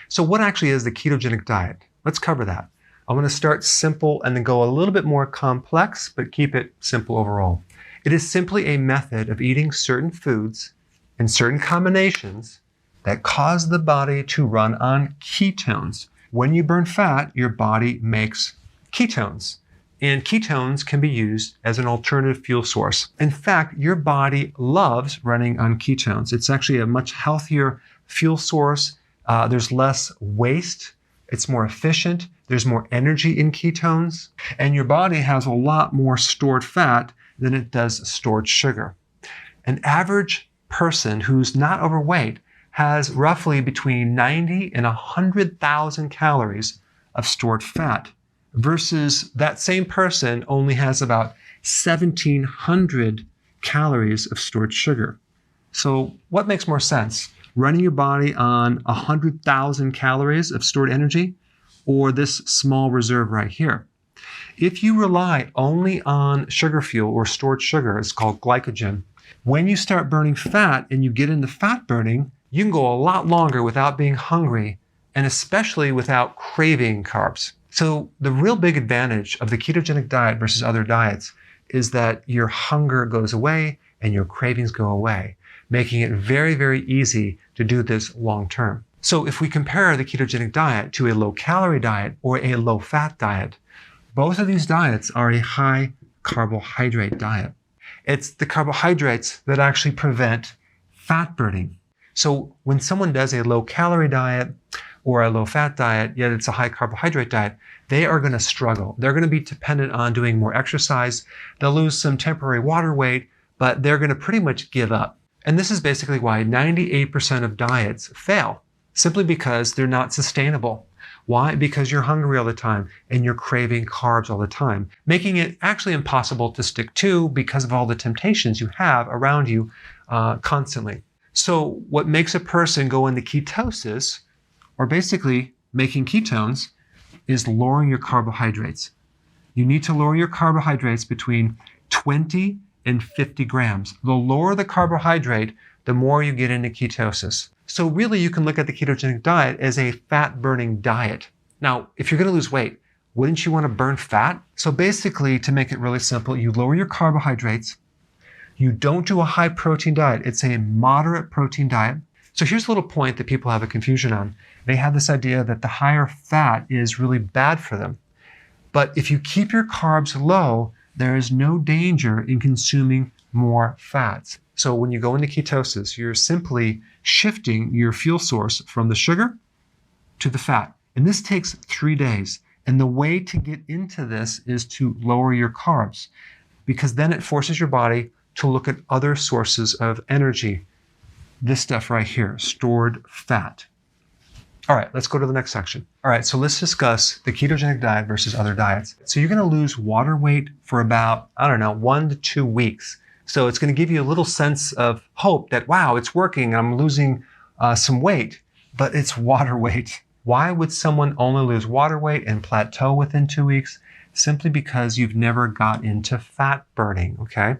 So what actually is the ketogenic diet? Let's cover that. I'm going to start simple and then go a little bit more complex, but keep it simple overall. It is simply a method of eating certain foods in certain combinations that cause the body to run on ketones. When you burn fat, your body makes ketones. And ketones can be used as an alternative fuel source. In fact, your body loves running on ketones. It's actually a much healthier fuel source. There's less waste. It's more efficient. There's more energy in ketones. And your body has a lot more stored fat than it does stored sugar. An average person who's not overweight has roughly between 90 and 100,000 calories of stored fat, versus that same person only has about 1,700 calories of stored sugar. So what makes more sense? Running your body on 100,000 calories of stored energy, or this small reserve right here? If you rely only on sugar fuel or stored sugar, it's called glycogen, when you start burning fat and you get into fat burning, you can go a lot longer without being hungry, and especially without craving carbs. So the real big advantage of the ketogenic diet versus other diets is that your hunger goes away and your cravings go away, making it very, very easy to do this long term. So if we compare the ketogenic diet to a low-calorie diet or a low-fat diet, both of these diets are a high carbohydrate diet. It's the carbohydrates that actually prevent fat burning. So when someone does a low-calorie diet or a low-fat diet, yet it's a high-carbohydrate diet, they are going to struggle. They're going to be dependent on doing more exercise. They'll lose some temporary water weight, but they're going to pretty much give up. And this is basically why 98% of diets fail, simply because they're not sustainable. Why? Because you're hungry all the time and you're craving carbs all the time, making it actually impossible to stick to because of all the temptations you have around you constantly. So what makes a person go into ketosis, or basically making ketones, is lowering your carbohydrates. You need to lower your carbohydrates between 20 and 50 grams. The lower the carbohydrate, the more you get into ketosis. So really, you can look at the ketogenic diet as a fat-burning diet. Now, if you're going to lose weight, wouldn't you want to burn fat? So basically, to make it really simple, you lower your carbohydrates. You don't do a high-protein diet. It's a moderate protein diet. So here's a little point that people have a confusion on. They have this idea that the higher fat is really bad for them. But if you keep your carbs low, there is no danger in consuming more fats. So when you go into ketosis, you're simply shifting your fuel source from the sugar to the fat. And this takes 3 days. And the way to get into this is to lower your carbs, because then it forces your body to look at other sources of energy. This stuff right here, stored fat. All right, let's go to the next section. All right, so let's discuss the ketogenic diet versus other diets. So you're going to lose water weight for about, 1 to 2 weeks. So it's going to give you a little sense of hope that, wow, it's working. I'm losing some weight, but it's water weight. Why would someone only lose water weight and plateau within 2 weeks? Simply because you've never got into fat burning, okay?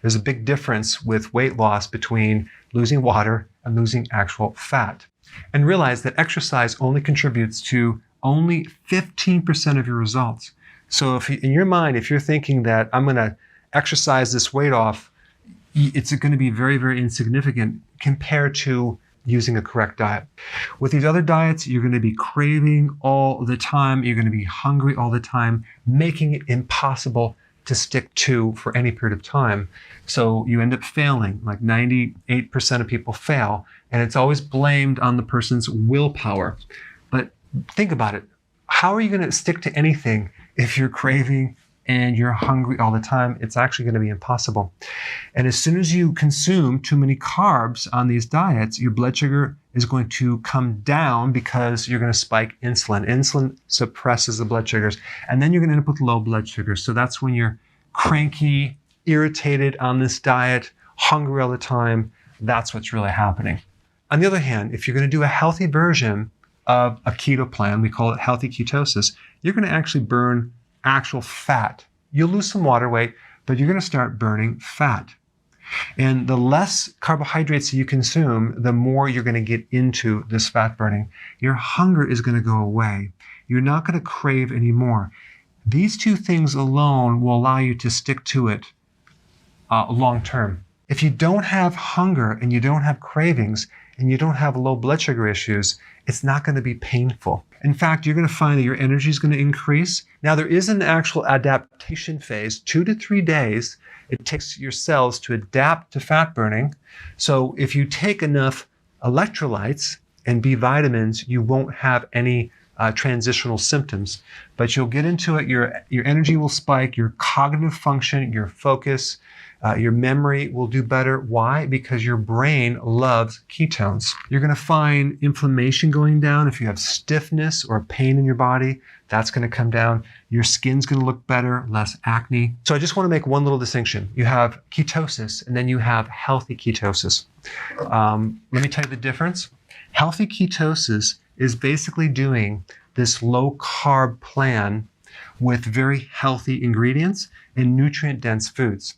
There's a big difference with weight loss between losing water and losing actual fat. And realize that exercise only contributes to only 15% of your results. So if in your mind, if you're thinking that I'm going to exercise this weight off, it's going to be very, very insignificant compared to using a correct diet. With these other diets, you're going to be craving all the time. You're going to be hungry all the time, making it impossible to stick to for any period of time. So you end up failing. Like 98% of people fail, and it's always blamed on the person's willpower. But think about it. How are you going to stick to anything if you're craving and you're hungry all the time? It's actually going to be impossible. And as soon as you consume too many carbs on these diets, your blood sugar is going to come down because you're going to spike insulin. Insulin suppresses the blood sugars, and then you're going to end up with low blood sugars. So that's when you're cranky, irritated on this diet, hungry all the time. That's what's really happening. On the other hand, if you're going to do a healthy version of a keto plan, we call it healthy ketosis, you're going to actually burn actual fat. You'll lose some water weight, but you're going to start burning fat. And the less carbohydrates you consume, the more you're going to get into this fat burning. Your hunger is going to go away. You're not going to crave anymore. These two things alone will allow you to stick to it long term. If you don't have hunger and you don't have cravings and you don't have low blood sugar issues, it's not going to be painful. In fact, you're going to find that your energy is going to increase. Now, there is an actual adaptation phase, 2 to 3 days. It takes your cells to adapt to fat burning. So if you take enough electrolytes and B vitamins, you won't have any transitional symptoms. But you'll get into it, your energy will spike, your cognitive function, your focus, your memory will do better. Why? Because your brain loves ketones. You're going to find inflammation going down. If you have stiffness or pain in your body, that's going to come down. Your skin's going to look better, less acne. So I just want to make one little distinction. You have ketosis, and then you have healthy ketosis. Let me tell you the difference. Healthy ketosis is basically doing this low-carb plan with very healthy ingredients and nutrient-dense foods.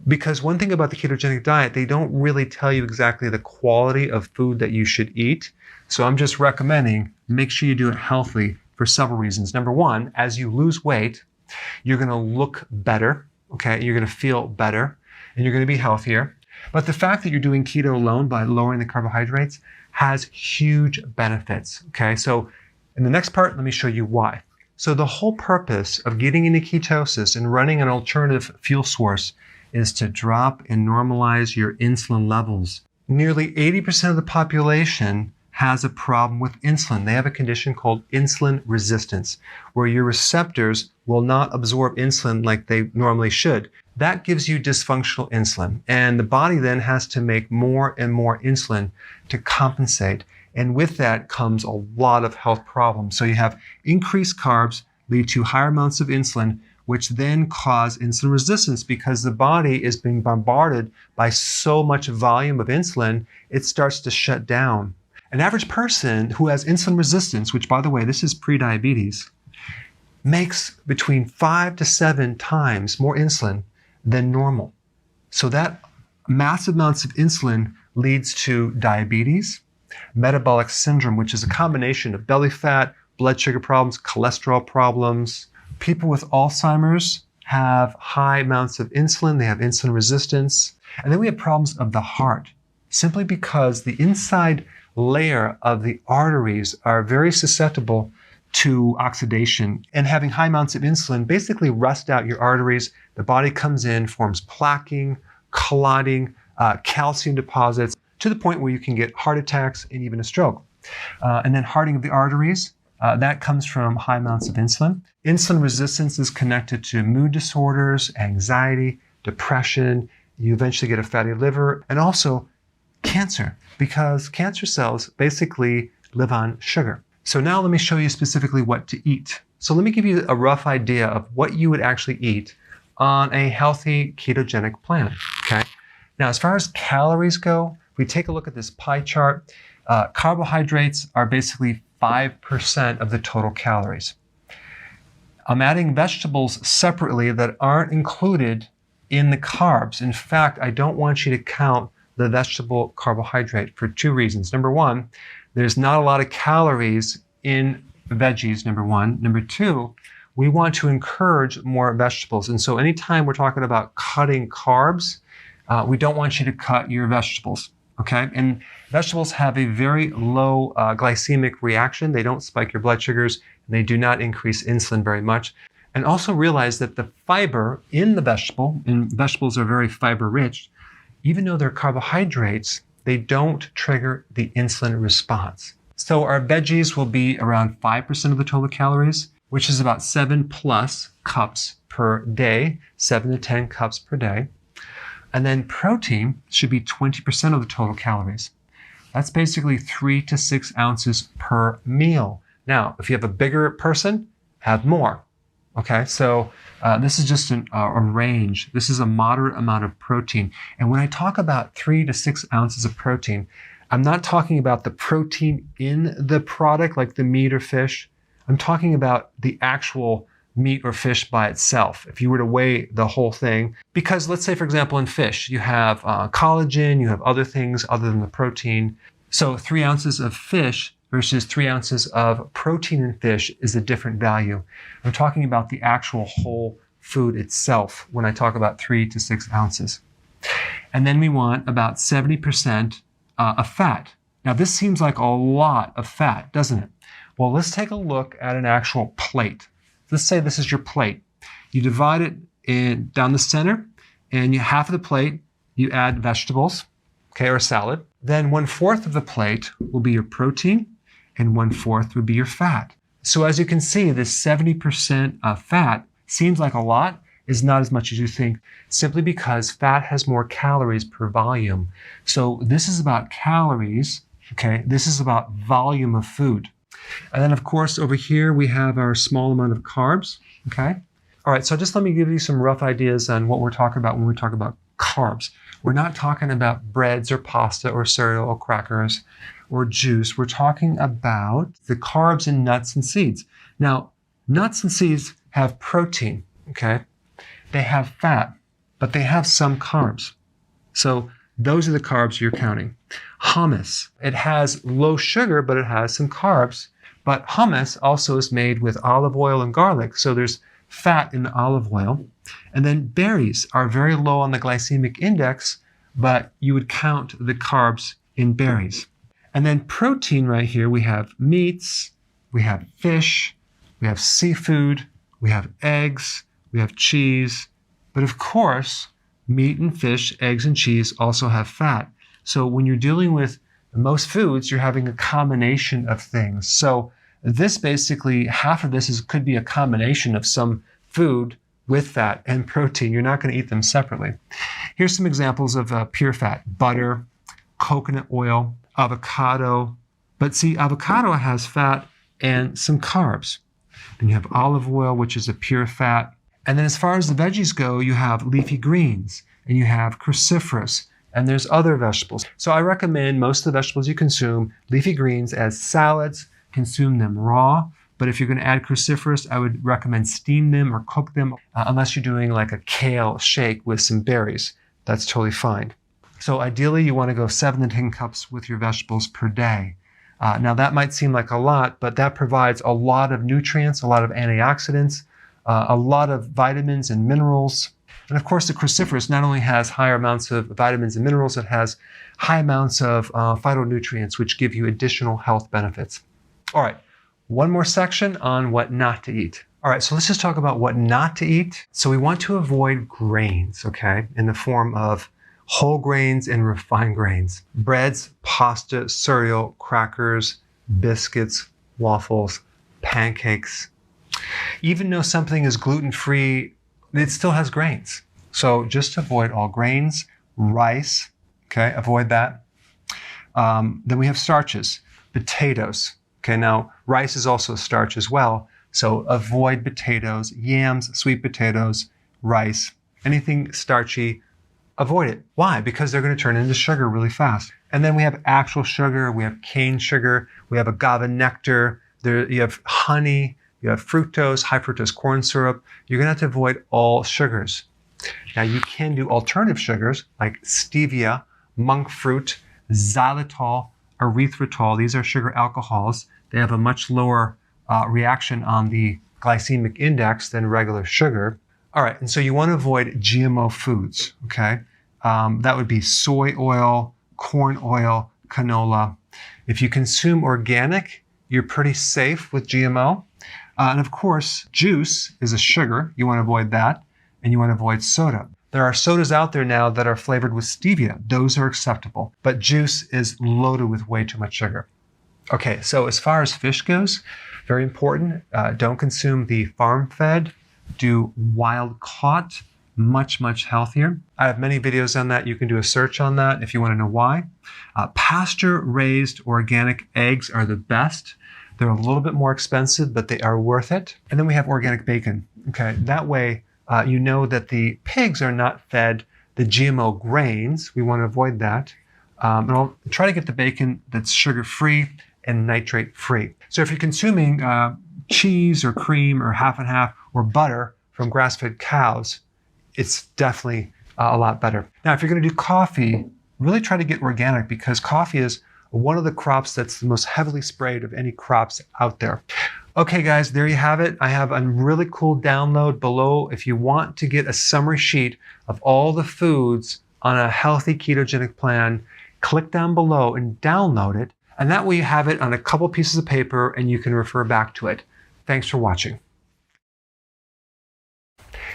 Because one thing about the ketogenic diet, they don't really tell you exactly the quality of food that you should eat. So I'm just recommending make sure you do it healthy for several reasons. Number one, as you lose weight, you're going to look better, okay? You're going to feel better, and you're going to be healthier. But the fact that you're doing keto alone by lowering the carbohydrates has huge benefits, okay? So in the next part, let me show you why. So the whole purpose of getting into ketosis and running an alternative fuel source is to drop and normalize your insulin levels. Nearly 80% of the population has a problem with insulin. They have a condition called insulin resistance, where your receptors will not absorb insulin like they normally should. That gives you dysfunctional insulin, and the body then has to make more and more insulin to compensate. And with that comes a lot of health problems. So you have increased carbs lead to higher amounts of insulin, which then cause insulin resistance because the body is being bombarded by so much volume of insulin, it starts to shut down. An average person who has insulin resistance, which by the way, this is pre-diabetes, makes between 5 to 7 times more insulin than normal. So that massive amounts of insulin leads to diabetes, metabolic syndrome, which is a combination of belly fat, blood sugar problems, cholesterol problems. People with Alzheimer's have high amounts of insulin. They have insulin resistance. And then we have problems of the heart, simply because the inside layer of the arteries are very susceptible to oxidation. And having high amounts of insulin basically rust out your arteries. The body comes in, forms plaquing, clotting, calcium deposits, to the point where you can get heart attacks and even a stroke. And then hardening of the arteries, that comes from high amounts of insulin. Insulin resistance is connected to mood disorders, anxiety, depression. You eventually get a fatty liver, and also cancer, because cancer cells basically live on sugar. So now let me show you specifically what to eat. So let me give you a rough idea of what you would actually eat on a healthy ketogenic plan, okay? Now, as far as calories go, if we take a look at this pie chart, carbohydrates are basically 5% of the total calories. I'm adding vegetables separately that aren't included in the carbs. In fact, I don't want you to count the vegetable carbohydrate for 2 reasons. Number one, there's not a lot of calories in veggies, number one. Number two, we want to encourage more vegetables. And so anytime we're talking about cutting carbs, we don't want you to cut your vegetables, okay? And vegetables have a very low glycemic reaction. They don't spike your blood sugars, and they do not increase insulin very much. And also realize that the fiber in the vegetable, and vegetables are very fiber rich, even though they're carbohydrates, they don't trigger the insulin response. So our veggies will be around 5% of the total calories, which is about 7+ cups per day, 7 to 10 cups per day. And then protein should be 20% of the total calories. That's basically 3 to 6 ounces per meal. Now, if you have a bigger person, have more. Okay, so this is just a range. This is a moderate amount of protein. And when I talk about 3 to 6 ounces of protein, I'm not talking about the protein in the product, like the meat or fish. I'm talking about the actual meat or fish by itself. If you were to weigh the whole thing, because let's say, for example, in fish, you have collagen, you have other things other than the protein. So 3 ounces of fish versus 3 ounces of protein in fish is a different value. I'm talking about the actual whole food itself when I talk about 3 to 6 ounces. And then we want about 70% of fat. Now this seems like a lot of fat, doesn't it? Well, let's take a look at an actual plate. Let's say this is your plate. You divide it down the center, and half of the plate, you add vegetables, okay, or salad. Then 1/4 of the plate will be your protein, and 1/4 would be your fat. So as you can see, this 70% of fat seems like a lot, is not as much as you think, simply because fat has more calories per volume. So this is about calories, okay? This is about volume of food. And then of course, over here, we have our small amount of carbs, okay? All right, so just let me give you some rough ideas on what we're talking about when we talk about carbs. We're not talking about breads or pasta or cereal or crackers or juice. We're talking about the carbs in nuts and seeds. Now, nuts and seeds have protein, okay? They have fat, but they have some carbs. So those are the carbs you're counting. Hummus, it has low sugar, but it has some carbs. But hummus also is made with olive oil and garlic, so there's fat in the olive oil. And then berries are very low on the glycemic index, but you would count the carbs in berries. And then protein right here, we have meats, we have fish, we have seafood, we have eggs, we have cheese. But of course, meat and fish, eggs and cheese also have fat. So when you're dealing with most foods, you're having a combination of things. So this basically, half of this could be a combination of some food with fat and protein. You're not going to eat them separately. Here's some examples of pure fat: butter, coconut oil, avocado. But see, avocado has fat and some carbs. Then you have olive oil, which is a pure fat. And then as far as the veggies go, you have leafy greens, and you have cruciferous, and there's other vegetables. So I recommend most of the vegetables you consume, leafy greens, as salads. Consume them raw. But if you're going to add cruciferous, I would recommend steam them or cook them, unless you're doing like a kale shake with some berries. That's totally fine. So ideally, you want to go 7 to 10 cups with your vegetables per day. Now that might seem like a lot, but that provides a lot of nutrients, a lot of antioxidants, a lot of vitamins and minerals. And of course, the cruciferous not only has higher amounts of vitamins and minerals, it has high amounts of phytonutrients, which give you additional health benefits. All right, one more section on what not to eat. All right, so let's just talk about what not to eat. So we want to avoid grains, okay, in the form of whole grains and refined grains. Breads, pasta, cereal, crackers, biscuits, waffles, pancakes. Even though something is gluten-free, it still has grains. So just avoid all grains. Rice, okay, avoid that. Then we have starches, potatoes. Okay, now rice is also a starch as well. So avoid potatoes, yams, sweet potatoes, rice, anything starchy, avoid it. Why? Because they're going to turn into sugar really fast. And then we have actual sugar, we have cane sugar, we have agave nectar, you have honey, you have fructose, high fructose corn syrup. You're going to have to avoid all sugars. Now you can do alternative sugars like stevia, monk fruit, xylitol, erythritol. These are sugar alcohols. They have a much lower reaction on the glycemic index than regular sugar. All right, and so you want to avoid GMO foods, okay? That would be soy oil, corn oil, canola. If you consume organic, you're pretty safe with GMO. And of course, juice is a sugar. You want to avoid that. And you want to avoid soda. There are sodas out there now that are flavored with stevia. Those are acceptable. But juice is loaded with way too much sugar. Okay, so as far as fish goes, very important. Don't consume the farm-fed. Do wild-caught. Much, much healthier. I have many videos on that. You can do a search on that if you want to know why. Pasture-raised organic eggs are the best. They're a little bit more expensive, but they are worth it. And then we have organic bacon. Okay, that way you know that the pigs are not fed the GMO grains. We want to avoid that. And I'll try to get the bacon that's sugar-free and nitrate-free. So if you're consuming cheese or cream or half and half or butter from grass-fed cows, it's definitely a lot better. Now, if you're going to do coffee, really try to get organic because coffee is one of the crops that's the most heavily sprayed of any crops out there. Okay, guys, there you have it. I have a really cool download below if you want to get a summary sheet of all the foods on a healthy ketogenic plan. Click down below and download it. And that way you have it on a couple pieces of paper and you can refer back to it. Thanks for watching.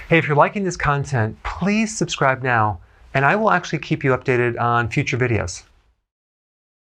Hey, if you're liking this content, please subscribe now, and I will actually keep you updated on future videos.